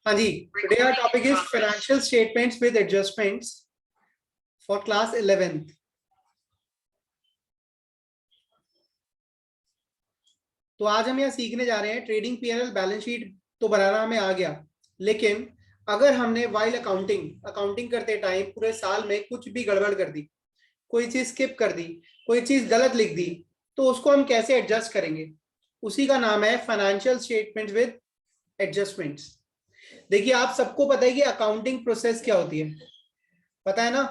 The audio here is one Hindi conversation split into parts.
हाँ जी, today our topic is financial statements with adjustments for class 11th. तो आज हम यहाँ सीखने जा रहे हैं ट्रेडिंग पीएनएल बैलेंस शीट तो बनाना हमें आ गया, लेकिन अगर हमने वाइल अकाउंटिंग करते टाइम पूरे साल में कुछ भी गड़बड़ कर दी, कोई चीज स्किप कर दी, कोई चीज गलत लिख दी, तो उसको हम कैसे एडजस्ट करेंगे, उसी का नाम है फाइनेंशियल स्टेटमेंट्स विद एडजस्टमेंट्स। देखिए, आप सबको पता है कि अकाउंटिंग प्रोसेस क्या होती है, पता है ना।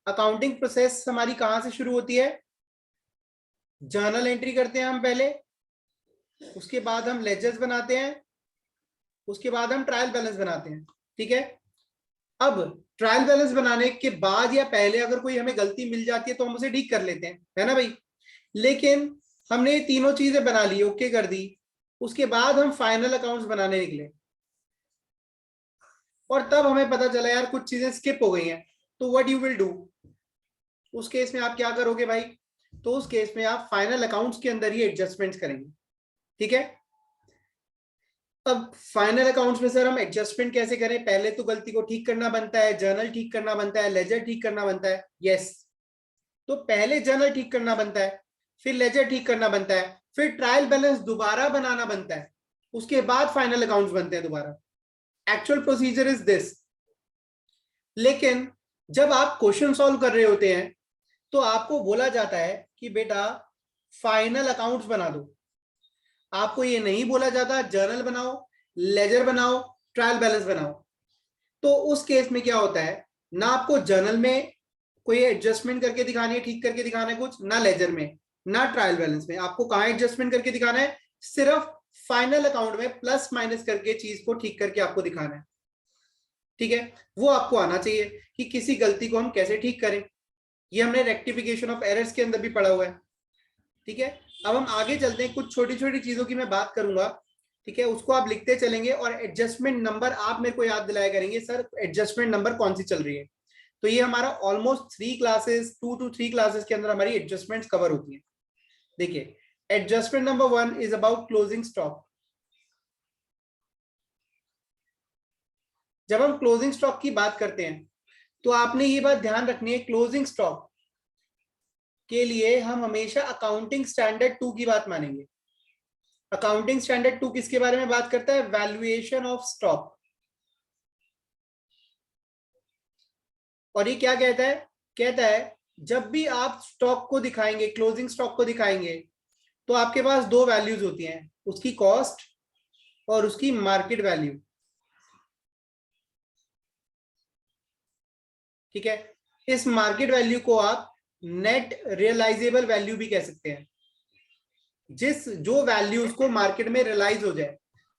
अकाउंटिंग प्रोसेस हमारी कहां से शुरू होती है? जर्नल एंट्री करते हैं हम पहले, उसके बाद हम लेजर्स बनाते हैं, उसके बाद हम ट्रायल बैलेंस बनाते हैं। ठीक है, अब ट्रायल बैलेंस बनाने के बाद या पहले अगर कोई हमें गलती मिल जाती है तो हम उसे ठीक कर लेते हैं, है ना भाई। लेकिन हमने ये तीनों चीजें बना ली, ओके कर दी, उसके बाद हम फाइनल अकाउंट्स बनाने निकले और तब हमें पता चला यार कुछ चीजें स्किप हो गई हैं। तो व्हाट यू विल डू, उस केस में आप क्या करोगे भाई? तो उस केस में आप फाइनल अकाउंट्स के अंदर ही एडजस्टमेंट्स करेंगे। ठीक है, अब फाइनल अकाउंट्स में सर हम एडजस्टमेंट कैसे करें? पहले तो गलती को ठीक करना बनता है, जर्नल ठीक करना बनता है, लेजर ठीक करना बनता है। यस, तो पहले जर्नल ठीक करना बनता है, फिर लेजर ठीक करना बनता है, फिर ट्रायल बैलेंस दोबारा बनाना बनता है, उसके बाद फाइनल अकाउंट्स बनते हैं दोबारा। Actual procedure is this. लेकिन जब आप क्वेश्चन सॉल्व कर रहे होते हैं तो आपको बोला जाता है कि बेटा फाइनल अकाउंट्स बना दो, आपको ये नहीं बोला जाता जर्नल बनाओ, लेजर बनाओ, ट्रायल बैलेंस बनाओ। तो उस केस में क्या होता है, ना आपको जर्नल में कोई एडजस्टमेंट करके दिखानी है, ठीक करके दिखाना है कुछ, ना लेजर में, ना ट्रायल बैलेंस में। आपको कहां एडजस्टमेंट करके दिखाना है? सिर्फ फाइनल अकाउंट में प्लस माइनस करके चीज को ठीक करके आपको दिखाना है। ठीक है, वो आपको आना चाहिए कि किसी गलती को हम कैसे ठीक करें। ये हमने रेक्टिफिकेशन ऑफ एरर्स के अंदर भी पढ़ा हुआ है। ठीक है, अब हम आगे चलते हैं, कुछ छोटी छोटी चीजों की मैं बात करूंगा। ठीक है, उसको आप लिखते चलेंगे और एडजस्टमेंट नंबर आप मेरे को याद दिलाया करेंगे, सर एडजस्टमेंट नंबर कौन सी चल रही है। तो ये हमारा ऑलमोस्ट 2 to 3 क्लासेस के अंदर हमारी एडजस्टमेंट्स कवर होती है। देखिए, adjustment number 1 is about closing stock. जब हम क्लोजिंग स्टॉक की बात करते हैं तो आपने ये बात ध्यान रखनी है, क्लोजिंग स्टॉक के लिए हम हमेशा अकाउंटिंग स्टैंडर्ड 2 की बात मानेंगे। अकाउंटिंग स्टैंडर्ड 2 किसके बारे में बात करता है? Valuation of stock. और ये क्या कहता है? कहता है जब भी आप स्टॉक को दिखाएंगे, क्लोजिंग स्टॉक को दिखाएंगे, तो आपके पास दो वैल्यूज होती हैं, उसकी कॉस्ट और उसकी मार्केट वैल्यू। ठीक है, इस मार्केट वैल्यू को आप नेट रियलाइजेबल वैल्यू भी कह सकते हैं, जो वैल्यू उसको मार्केट में रियलाइज हो जाए।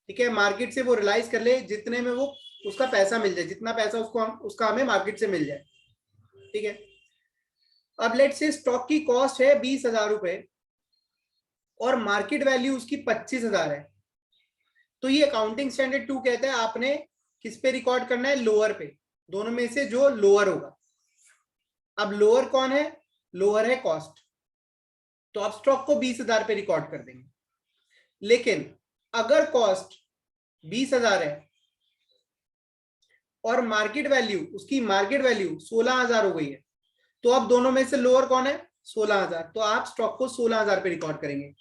ठीक है, मार्केट से वो रियलाइज कर ले जितने में वो उसका पैसा मिल जाए, जितना पैसा उसका हमें मार्केट से मिल जाए। ठीक है, अब लेट से स्टॉक की कॉस्ट है 20,000 रुपए और मार्केट वैल्यू उसकी 25,000 है। तो ये अकाउंटिंग स्टैंडर्ड 2 कहता है आपने किस पे रिकॉर्ड करना है? लोअर पे, दोनों में से जो लोअर होगा। अब लोअर कौन है? लोअर है कॉस्ट, तो आप स्टॉक को 20,000 पे रिकॉर्ड कर देंगे। लेकिन अगर कॉस्ट 20,000 है और मार्केट वैल्यू, उसकी मार्केट वैल्यू 16,000 हो गई है, तो अब दोनों में से लोअर कौन है? 16,000, तो आप स्टॉक को 16,000 पे रिकॉर्ड करेंगे।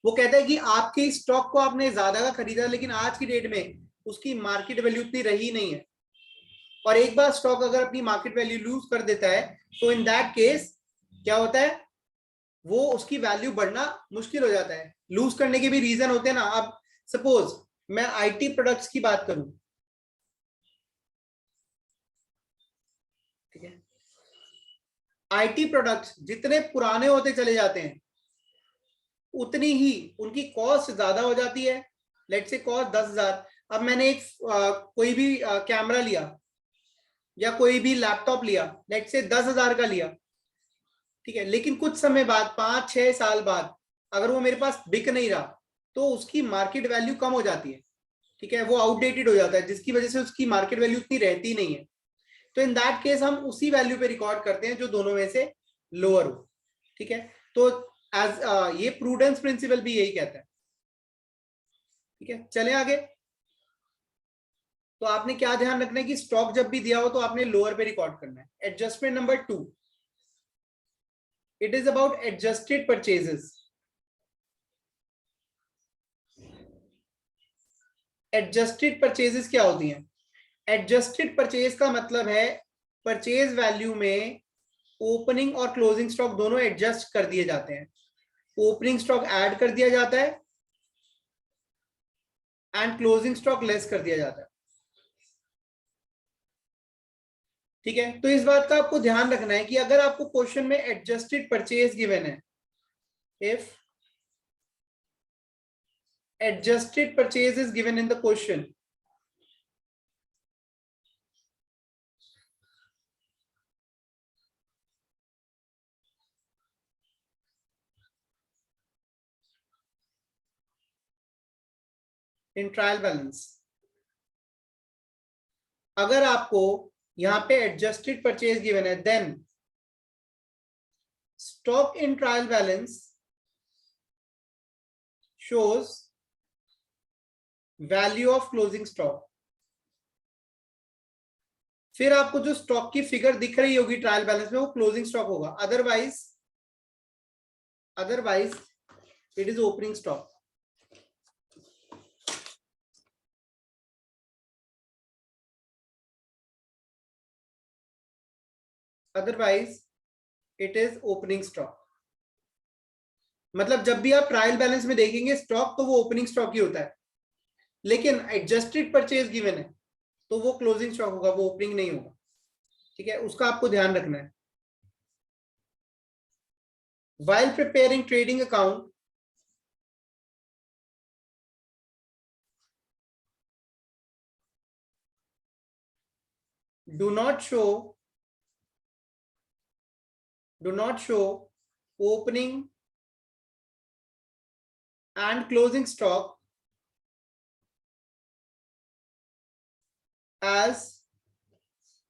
वो कहता है कि आपके स्टॉक को आपने ज्यादा का खरीदा, लेकिन आज की डेट में उसकी मार्केट वैल्यू इतनी रही नहीं है, और एक बार स्टॉक अगर अपनी मार्केट वैल्यू लूज कर देता है तो इन दैट केस क्या होता है? वो उसकी वैल्यू बढ़ना मुश्किल हो जाता है। लूज करने के भी रीजन होते हैं ना। अब सपोज मैं आईटी प्रोडक्ट्स की बात करूं, ठीक है, आईटी प्रोडक्ट्स जितने पुराने होते चले जाते हैं उतनी ही उनकी कॉस्ट ज्यादा हो जाती है। लेट से कॉस्ट 10,000, अब मैंने एक कोई भी कैमरा लिया या कोई भी लैपटॉप लिया, लेट से 10,000 का लिया, ठीक है, लेकिन कुछ समय बाद 5-6 साल बाद अगर वो मेरे पास बिक नहीं रहा तो उसकी मार्केट वैल्यू कम हो जाती है। ठीक है, वो आउटडेटेड हो जाता है, जिसकी वजह से उसकी मार्केट वैल्यू उतनी रहती नहीं है। तो इन दैट केस हम उसी वैल्यू पे रिकॉर्ड करते हैं जो दोनों में से लोअर हो। ठीक है, तो एज ये प्रूडेंस प्रिंसिपल भी यही कहता है। ठीक है, चले आगे। तो आपने क्या ध्यान रखना है कि स्टॉक जब भी दिया हो तो आपने लोअर पे रिकॉर्ड करना है. Adjustment number 2, it is about adjusted purchases. Adjusted purchases क्या होती हैं? एडजस्टेड परचेज का मतलब है परचेज वैल्यू में ओपनिंग और क्लोजिंग स्टॉक दोनों एडजस्ट कर दिए जाते हैं. ओपनिंग स्टॉक ऐड कर दिया जाता है एंड क्लोजिंग स्टॉक लेस कर दिया जाता है. ठीक है, तो इस बात का आपको ध्यान रखना है कि अगर आपको क्वेश्चन में एडजस्टेड परचेज गिवन है, if adjusted purchase is given in the question, in trial balance, अगर आपको यहां पे एडजस्टेड परचेज गिवन है, then stock in trial balance shows value of closing stock. फिर आपको जो स्टॉक की फिगर दिख रही होगी ट्रायल बैलेंस में वो क्लोजिंग स्टॉक होगा, otherwise it is opening stock. Otherwise it is opening stock. मतलब जब भी आप ट्रायल बैलेंस में देखेंगे स्टॉक तो वो ओपनिंग स्टॉक ही होता है, लेकिन एडजस्टेड परचेज गिवन है तो वो क्लोजिंग स्टॉक होगा, वो ओपनिंग नहीं होगा. ठीक है, उसका आपको ध्यान रखना है. While preparing trading account, do not show opening and closing stock as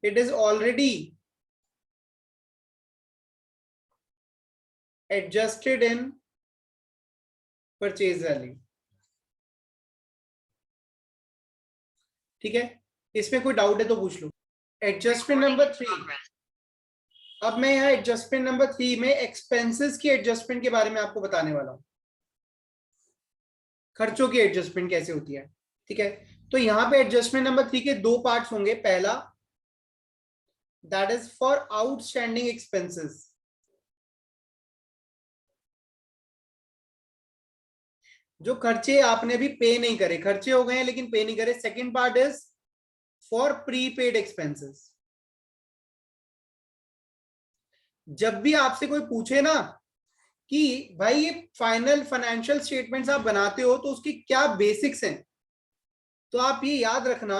it is already adjusted in purchase value. ठीक है, इसमें कोई डाउट है तो पूछ लो. Adjustment number 3. अब मैं यहाँ एडजस्टमेंट नंबर 3 में एक्सपेंसेस की एडजस्टमेंट के बारे में आपको बताने वाला हूं. खर्चों की एडजस्टमेंट कैसे होती है. ठीक है, तो यहाँ पे एडजस्टमेंट नंबर 3 के दो पार्ट्स होंगे. पहला, that is for outstanding expenses. जो खर्चे आपने भी पे नहीं करे, खर्चे हो गए हैं लेकिन पे नहीं करे. Second part is for prepaid expenses. जब भी आपसे कोई पूछे ना कि भाई ये फाइनल फाइनेंशियल स्टेटमेंट्स आप बनाते हो तो उसकी क्या बेसिक्स हैं, तो आप ये याद रखना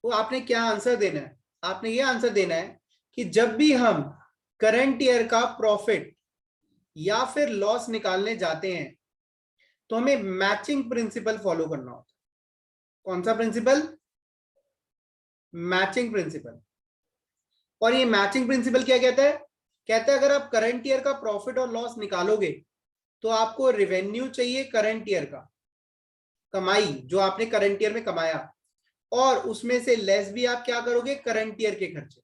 वो आपने क्या आंसर देना है. आपने ये आंसर देना है कि जब भी हम करंट ईयर का प्रॉफिट या फिर लॉस निकालने जाते हैं तो हमें मैचिंग प्रिंसिपल फॉलो करना होता है. कौन सा प्रिंसिपल? Matching principal. और ये मैचिंग प्रिंसिपल क्या कहता है? कहता है अगर आप करंट ईयर का प्रॉफिट और लॉस निकालोगे तो आपको रेवेन्यू चाहिए करंट ईयर का, कमाई जो आपने करंट ईयर में कमाया, और उसमें से लेस भी आप क्या करोगे? करंट ईयर के खर्चे.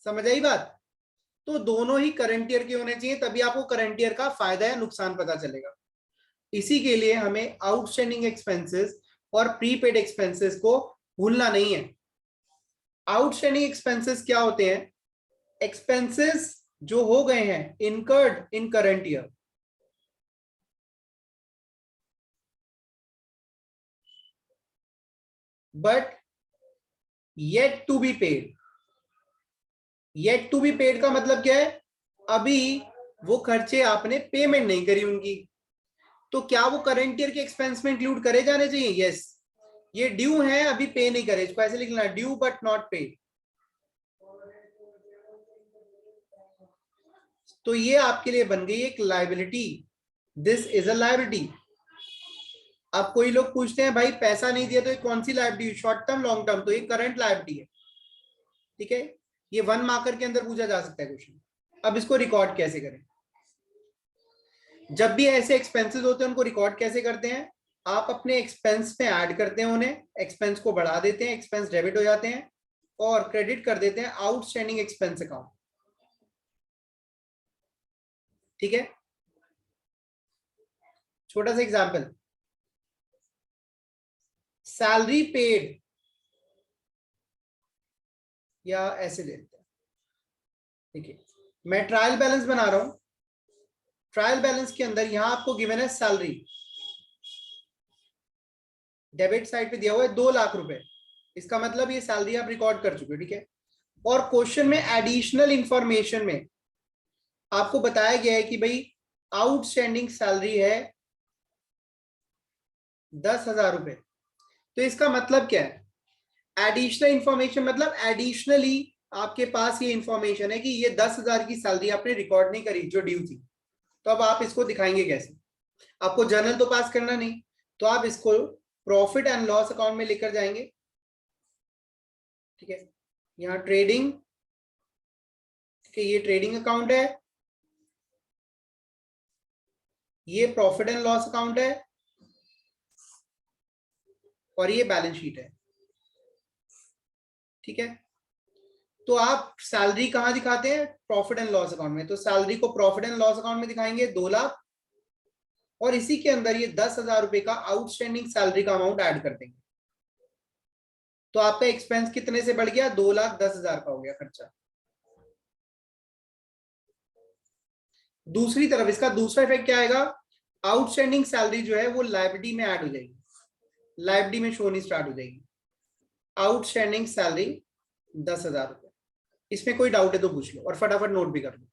समझ आई बात? तो दोनों ही करंट ईयर के होने चाहिए, तभी आपको करंट ईयर का फायदा या नुकसान पता चलेगा. इसी के लिए हमें आउटस्टैंडिंग एक्सपेंसेस और प्रीपेड एक्सपेंसेस को भूलना नहीं है. आउटस्टैंडिंग एक्सपेंसेस क्या होते हैं? एक्सपेंसेस जो हो गए हैं incurred in current year, but yet to be paid. Yet to be paid का मतलब क्या है? अभी वो खर्चे आपने पेमेंट नहीं करी उनकी, तो क्या वो करंट ईयर के एक्सपेंस में इंक्लूड करे जाने चाहिए? यस. ये ड्यू है, अभी पे नहीं करे, इसको ऐसे लिखना, ड्यू बट नॉट पेड. तो ये आपके लिए बन गई एक liability. This is a liability. अब कोई लोग पूछते हैं भाई पैसा नहीं दिया तो ये कौन सी liability? Short term, long term? तो ये करंट लायबिलिटी है. ठीक है, ये 1 मार्कर के अंदर पूछा जा सकता है क्वेश्चन. अब इसको रिकॉर्ड कैसे करें? जब भी ऐसे एक्सपेंसेस होते हैं उनको रिकॉर्ड कैसे करते हैं? आप अपने एक्सपेंस में ऐड करते हैं, उन्हें एक्सपेंस को बढ़ा देते हैं, एक्सपेंस डेबिट हो जाते हैं और क्रेडिट कर देते हैं आउटस्टैंडिंग एक्सपेंस अकाउंट। ठीक है, छोटा सा एग्जांपल, सैलरी पेड, या ऐसे लेते हैं। ठीक है, मैं ट्रायल बैलेंस बना रहा हूं। ट्रायल बैलेंस के अंदर यहां आपको गिवन है सैलरी, डेबिट साइड पे दिया हुआ है 2 लाख रुपए, इसका मतलब ये सैलरी आप रिकॉर्ड कर चुके हो। ठीक है, और क्वेश्चन में एडिशनल इंफॉर्मेशन में आपको बताया गया है कि भाई आउटस्टैंडिंग सैलरी है 10,000 रुपए। तो इसका मतलब क्या है, एडिशनल इंफॉर्मेशन मतलब एडिशनली आपके पास ये इंफॉर्मेशन है कि ये 10,000 की सैलरी आपने रिकॉर्ड नहीं करी जो ड्यू थी। तो अब आप इसको दिखाएंगे कैसे? आपको जर्नल तो पास करना नहीं, तो आप इसको प्रॉफिट एंड लॉस अकाउंट में लेकर जाएंगे। ठीक है, यहाँ ट्रेडिंग, ठीक है, ये ट्रेडिंग अकाउंट है, ये प्रॉफिट एंड लॉस अकाउंट है और ये बैलेंस शीट है। ठीक है, तो आप सैलरी कहां दिखाते हैं? प्रॉफिट एंड लॉस अकाउंट में। तो सैलरी को प्रॉफिट एंड लॉस अकाउंट में दिखाएंगे 2 लाख, और इसी के अंदर ये 10,000 रुपए का आउटस्टैंडिंग सैलरी का अमाउंट ऐड कर देंगे। तो आपका एक्सपेंस कितने से बढ़ गया? 2,10,000 का हो गया खर्चा। दूसरी तरफ इसका दूसरा इफेक्ट क्या आएगा? आउटस्टैंडिंग सैलरी जो है वो लायबिलिटी में ऐड हो जाएगी, लायबिलिटी में शो होनी स्टार्ट हो जाएगी। आउटस्टैंडिंग सैलरी 10,000 रुपए। इसमें कोई डाउट है तो पूछ लो और फटाफट नोट भी कर लो।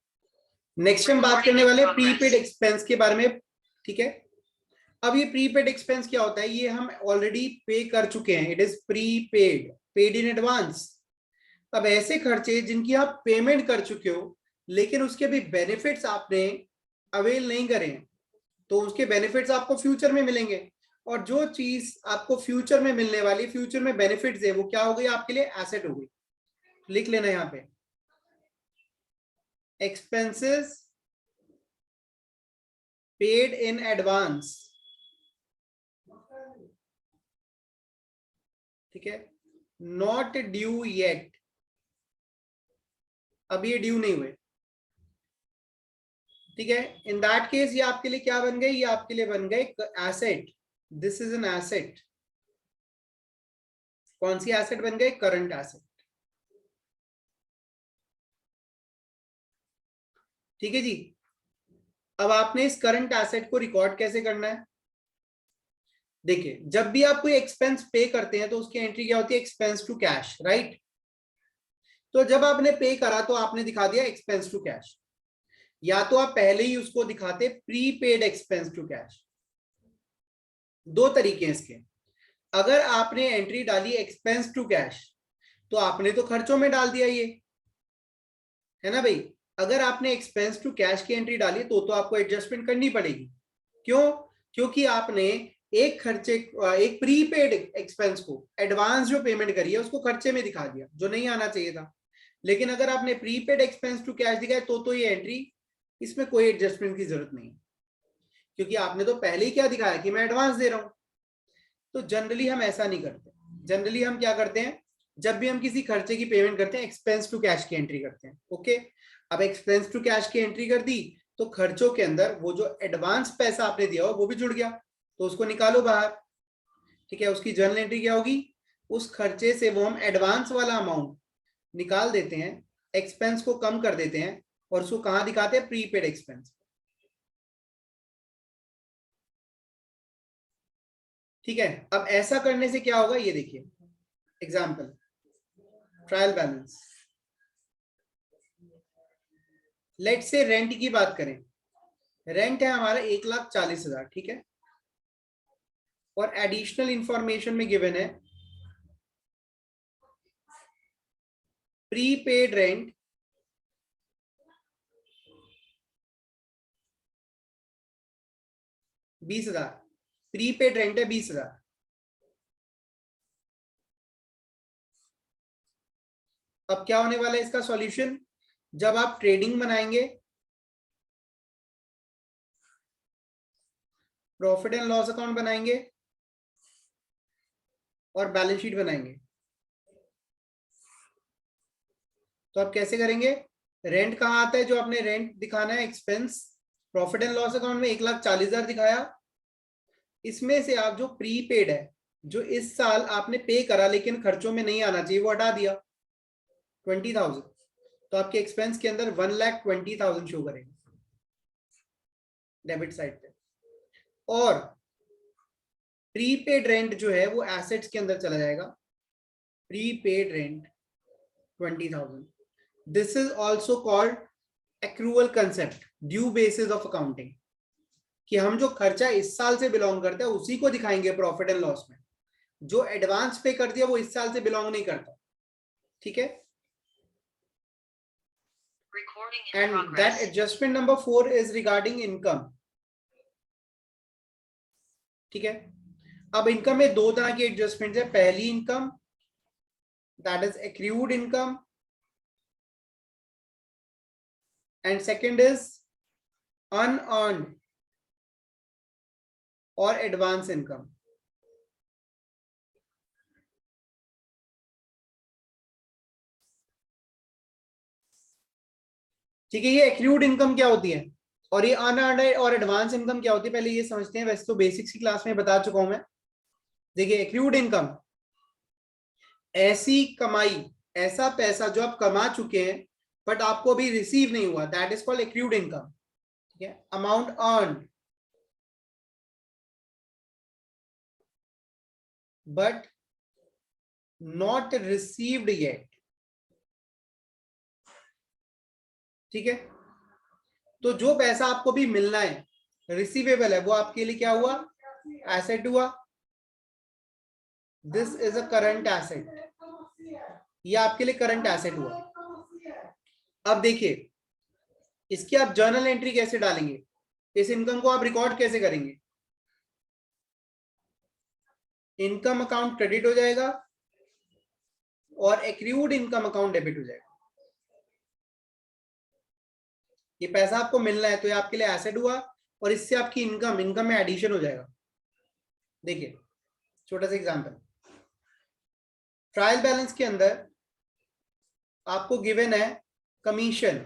नेक्स्ट हम बात करने वाले प्रीपेड एक्सपेंस के बारे में। ठीक है, अब ये प्रीपेड एक्सपेंस क्या होता है? ये हम ऑलरेडी पे कर चुके हैं, it is prepaid, paid in advance. अब ऐसे खर्चे जिनकी आप पेमेंट कर चुके हो लेकिन उसके भी बेनिफिट्स आपने अवेल नहीं करे हैं, तो उसके बेनिफिट्स आपको फ्यूचर में मिलेंगे। और जो चीज आपको फ्यूचर में मिलने वाली, फ्यूचर में बेनिफिट्स है, वो क्या हो गई आपके लिए? एसेट हो गई। लिख लेना यहां पे, एक्सपेंसेस पेड इन एडवांस। ठीक है, नॉट ड्यू येट, अब ये ड्यू नहीं हुए। ठीक है, इन दैट केस ये आपके लिए क्या बन गए? ये आपके लिए बन गए asset. This is an asset. कौन सी एसेट बन गए? Current asset. ठीक है जी, अब आपने इस करंट एसेट को रिकॉर्ड कैसे करना है? देखिए, जब भी आप कोई एक्सपेंस पे करते हैं तो उसकी एंट्री क्या होती है? Expense to cash, right? तो जब आपने पे करा तो आपने दिखा दिया एक्सपेंस टू कैश, या तो आप पहले ही उसको दिखाते प्रीपेड एक्सपेंस टू कैश। दो तरीके हैं इसके। अगर आपने एंट्री डाली एक्सपेंस टू कैश तो आपने तो खर्चों में डाल दिया ये, है ना भाई? अगर आपने एक्सपेंस टू कैश की एंट्री डाली तो आपको एडजस्टमेंट करनी पड़ेगी। क्यों? क्योंकि आपने एक खर्चे, एक प्रीपेड एक्सपेंस को, एडवांस जो पेमेंट करी है उसको खर्चे में दिखा दिया, जो नहीं आना चाहिए था। लेकिन अगर आपने प्रीपेड एक्सपेंस टू कैश दिखाया तो ये एंट्री, इसमें कोई एडजस्टमेंट की जरूरत नहीं, क्योंकि आपने तो पहले ही क्या दिखाया कि मैं एडवांस दे रहा हूं। तो जनरली हम ऐसा नहीं करते। जनरली हम क्या करते हैं, जब भी हम किसी खर्चे की पेमेंट करते हैं एक्सपेंस टू कैश की एंट्री करते हैं। ओके, अब एक्सपेंस टू कैश की एंट्री कर दी तो खर्चों के अंदर वो जो एडवांस पैसा आपने दिया हो वो भी जुड़ गया, तो उसको निकालो बाहर। ठीक है, उसकी जर्नल एंट्री क्या होगी? उस खर्चे से वो हम एडवांस वाला अमाउंट निकाल देते हैं, एक्सपेंस को कम कर देते हैं और उसको कहां दिखाते हैं? Prepaid expense. ठीक है, अब ऐसा करने से क्या होगा ये देखिए, एग्जाम्पल, ट्रायल बैलेंस। लेट से रेंट की बात करें, रेंट है हमारा 1,40,000। ठीक है, और एडिशनल इंफॉर्मेशन में गिवन है प्रीपेड रेंट 20,000, प्रीपेड रेंट है 20,000। अब क्या होने वाला है इसका सॉल्यूशन? जब आप ट्रेडिंग बनाएंगे, प्रॉफिट एंड लॉस अकाउंट बनाएंगे, और बैलेंस शीट बनाएंगे। तो आप कैसे करेंगे? रेंट कहाँ आता है? जो आपने रेंट दिखाना है expense, profit and loss account में 1,40,000 दिखाया, इसमें से आप जो प्रीपेड है, जो इस साल आपने पे करा लेकिन खर्चों में नहीं आना चाहिए, वो हटा दिया 20,000, तो आपके एक्सपेंस के अंदर 1,20,000 शो करेंगे डेबिट साइड पे। और प्रीपेड रेंट जो है वो एसेट्स के अंदर चला जाएगा, prepaid rent 20,000। This is also called accrual concept, due basis of accounting, कि हम जो खर्चा इस साल से बिलोंग करते हैं उसी को दिखाएंगे प्रॉफिट एंड लॉस में। जो एडवांस पे कर दिया वो इस साल से बिलोंग नहीं करता, ठीक है। And that adjustment number 4 is regarding income, ठीक है। अब इनकम में दो तरह की एडजस्टमेंट है। पहली income that is accrued income, and second is unearned और एडवांस इनकम। ठीक है, ये एक्रूड इनकम क्या होती है और ये अनअर्न्ड और एडवांस इनकम क्या होती है, पहले ये समझते हैं। वैसे तो बेसिक्स की क्लास में बता चुका हूं मैं। देखिए, एक्रूड इनकम ऐसी कमाई, ऐसा पैसा जो आप कमा चुके हैं बट आपको अभी रिसीव नहीं हुआ, that is called accrued income, ठीक है। Amount earned but not received yet, ठीक है। तो जो पैसा आपको भी मिलना है, रिसीवेबल है, वो आपके लिए क्या हुआ? एसेट हुआ। This is a current asset, ये आपके लिए करंट एसेट हुआ। अब देखिए, इसकी आप जर्नल एंट्री कैसे डालेंगे? इस इनकम को आप रिकॉर्ड कैसे करेंगे? इनकम अकाउंट क्रेडिट हो जाएगा और एक्रूड इनकम अकाउंट डेबिट हो जाएगा। ये पैसा आपको मिलना है तो ये आपके लिए एसेट हुआ और इससे आपकी इनकम में एडिशन हो जाएगा। देखिए, छोटा सा एग्जांपल, ट्रायल बैलेंस के अंदर आपको गिवन है कमीशन,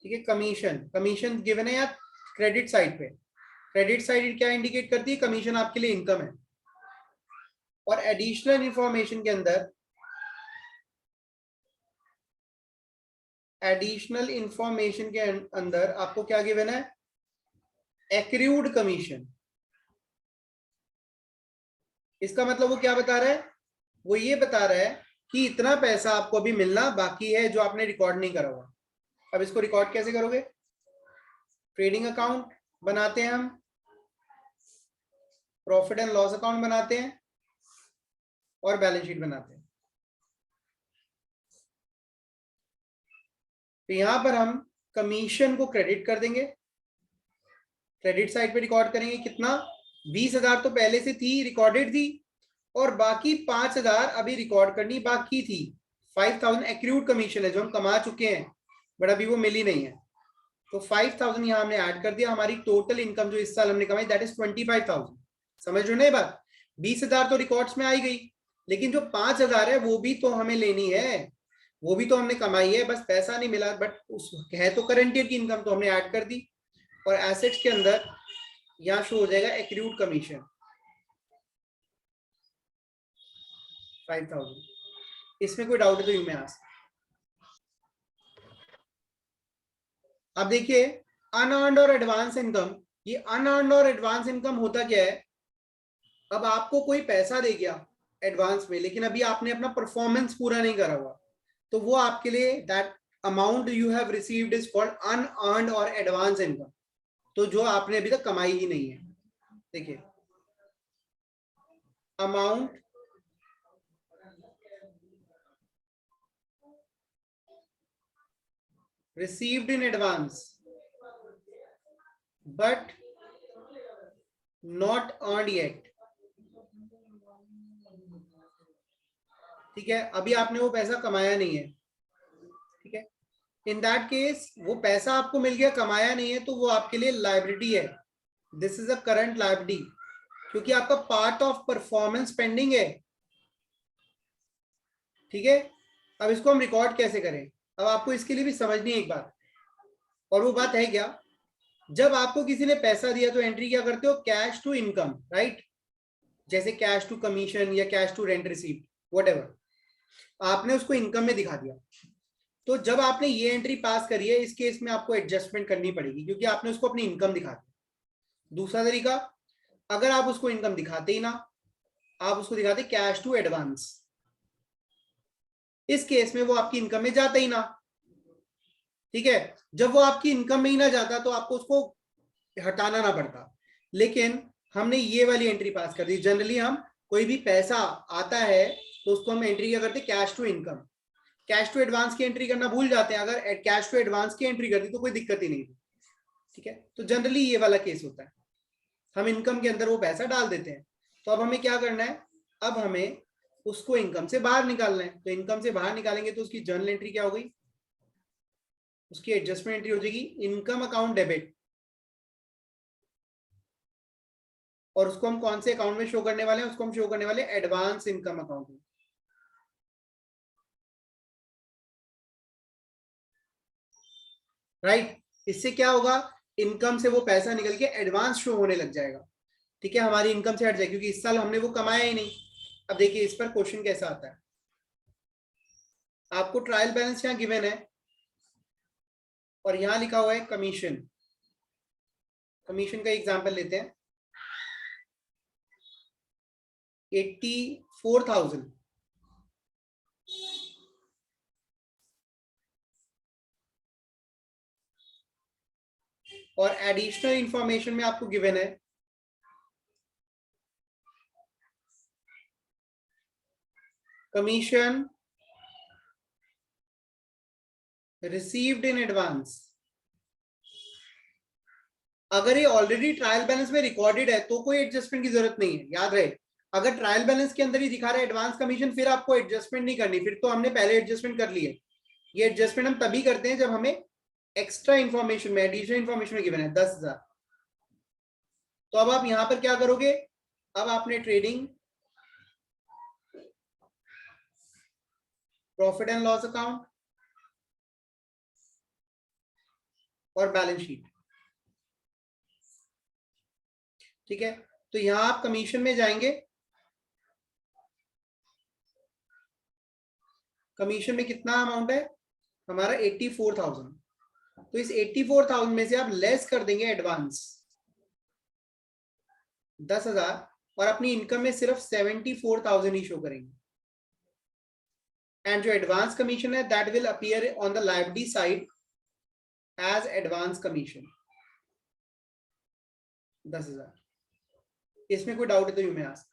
ठीक है। कमीशन गिवन है या क्रेडिट साइड पे। क्रेडिट साइड क्या इंडिकेट करती है? कमीशन आपके लिए इनकम है। और एडिशनल इंफॉर्मेशन के अंदर, एडिशनल इंफॉर्मेशन के अंदर आपको क्या गिवन है? Accrued commission. इसका मतलब वो क्या बता रहा है? वो ये बता रहा है कि इतना पैसा आपको अभी मिलना बाकी है जो आपने रिकॉर्ड नहीं करा हुआ। अब इसको रिकॉर्ड कैसे करोगे? ट्रेडिंग अकाउंट बनाते हैं हम, प्रॉफिट एंड लॉस अकाउंट बनाते हैं और बैलेंस शीट बनाते हैं। तो यहां पर हम कमीशन को क्रेडिट कर देंगे, क्रेडिट साइड पे रिकॉर्ड करेंगे कितना? 20,000 तो पहले से थी, रिकॉर्डेड थी, और बाकी 5,000 अभी रिकॉर्ड करनी बाकी थी। 5,000 एक्रूड कमीशन है जो हम कमा चुके हैं बट अभी वो मिली नहीं है, तो 5,000 यहां हमने ऐड कर दिया। हमारी टोटल इनकम जो इस साल हमने कमाई दैट इज 25,000। समझ रहे हो ना ये बात? 20,000 तो रिकॉर्ड्स में आई गई, लेकिन जो 5,000 है वो भी तो हमें लेनी है, वो भी तो हमने कमाई है, बस पैसा नहीं मिला, बट उस है तो करंट ईयर की इनकम, तो हमने ऐड कर दी। और एसेट्स के अंदर यहां शो हो जाएगा एक्रूड कमीशन 5,000। इसमें कोई डाउट है तो यू में आस्क। अब देखिए, अनअर्न्ड और एडवांस इनकम, ये अनअर्न्ड और एडवांस इनकम होता क्या है? अब आपको कोई पैसा दे गया एडवांस में, लेकिन अभी आपने अपना परफॉर्मेंस पूरा नहीं करा हुआ, तो वो आपके लिए that amount you have received is called unearned और एडवांस इनकम, तो जो आपने अभी तक कमाई ही नहीं है। देखिए, amount received in advance but not earned yet, ठीक है। अभी आपने वो पैसा कमाया नहीं है, ठीक है। इन दैट केस वो पैसा आपको मिल गया, कमाया नहीं है, तो वो आपके लिए लायबिलिटी है। This is a current liability, क्योंकि आपका पार्ट ऑफ परफॉर्मेंस पेंडिंग है। ठीक है, अब इसको हम रिकॉर्ड कैसे करें, अब आपको इसके लिए भी समझनी है एक बात, और वो बात है क्या, जब आपको किसी ने पैसा दिया तो एंट्री क्या करते हो, कैश टू इनकम, राइट, जैसे कैश टू कमीशन या cash to rent receipt, whatever, आपने उसको इनकम में दिखा दिया। तो जब आपने ये एंट्री पास करी है, इस केस में आपको एडजस्टमेंट करनी पड़ेगी क्योंकि आपने उसको अपनी इनकम दिखा दी। दूसरा तरीका, अगर आप उसको इनकम दिखाते ही ना, आप उसको दिखाते कैश टू एडवांस, इस केस में वो आपकी इनकम में जाता ही ना। ठीक है, जब वो आपकी इनकम में ही ना जाता तो आपको उसको हटाना ना पड़ता, लेकिन हमने ये वाली एंट्री पास कर दी। जनरली हम कोई भी पैसा आता है तो उसको हम एंट्री क्या करते हैं, cash to income. Cash to advance की एंट्री करना भूल जाते हैं, अगर कैश टू एडवांस की एंट्री कर दी तो कोई दिक्कत ही नहीं थी। ठीक है, तो जनरली ये वाला केस होता है, हम इनकम के अंदर वो पैसा डाल देते हैं। तो अब हमें क्या करना है, अब हमें उसको इनकम से बाहर निकालना है। तो इनकम से बाहर निकालेंगे तो उसकी जर्नल एंट्री क्या हो गई, उसकी एडजस्टमेंट एंट्री हो जाएगी इनकम अकाउंट डेबिट, और उसको हम कौन से अकाउंट में शो करने वाले हैं, उसको हम शो करने वाले एडवांस इनकम अकाउंट में। राइट, इससे क्या होगा, इनकम से वो पैसा निकल के एडवांस शो होने लग जाएगा। ठीक है, हमारी इनकम से हट जाएगी क्योंकि इस साल हमने वो कमाया ही नहीं। अब देखिए इस पर क्वेश्चन कैसा आता है, आपको ट्रायल बैलेंस यहाँ गिवन है और यहाँ लिखा हुआ है कमीशन। कमीशन का एग्जांपल लेते हैं, 84,000, और एडिशनल इंफॉर्मेशन में आपको गिवन है कमीशन रिसीव्ड इन एडवांस। अगर ये ऑलरेडी ट्रायल बैलेंस में रिकॉर्डेड है तो कोई एडजस्टमेंट की जरूरत नहीं है, याद रहे। अगर ट्रायल बैलेंस के अंदर ही दिखा रहा है एडवांस कमीशन, फिर आपको एडजस्टमेंट नहीं करनी, फिर तो हमने पहले एडजस्टमेंट कर ली है। ये एडजस्टमेंट हम तभी करते हैं जब हमें एक्स्ट्रा इंफॉर्मेशन में, एडिशनल इंफॉर्मेशन में गिवन है 10,000। तो अब आप यहां पर क्या करोगे, अब आपने trading profit and loss account और बैलेंस शीट, ठीक है, तो यहां आप कमीशन में जाएंगे, कमीशन में कितना अमाउंट है हमारा 84,000, तो इस 84,000 में से आप लेस कर देंगे एडवांस 10,000, और अपनी इनकम में सिर्फ 74,000 ही शो करेंगे। एंड जो एडवांस कमीशन है that will appear on the liability side as advance commission 10,000। इसमें कोई डाउट है तो यू मे आस्क।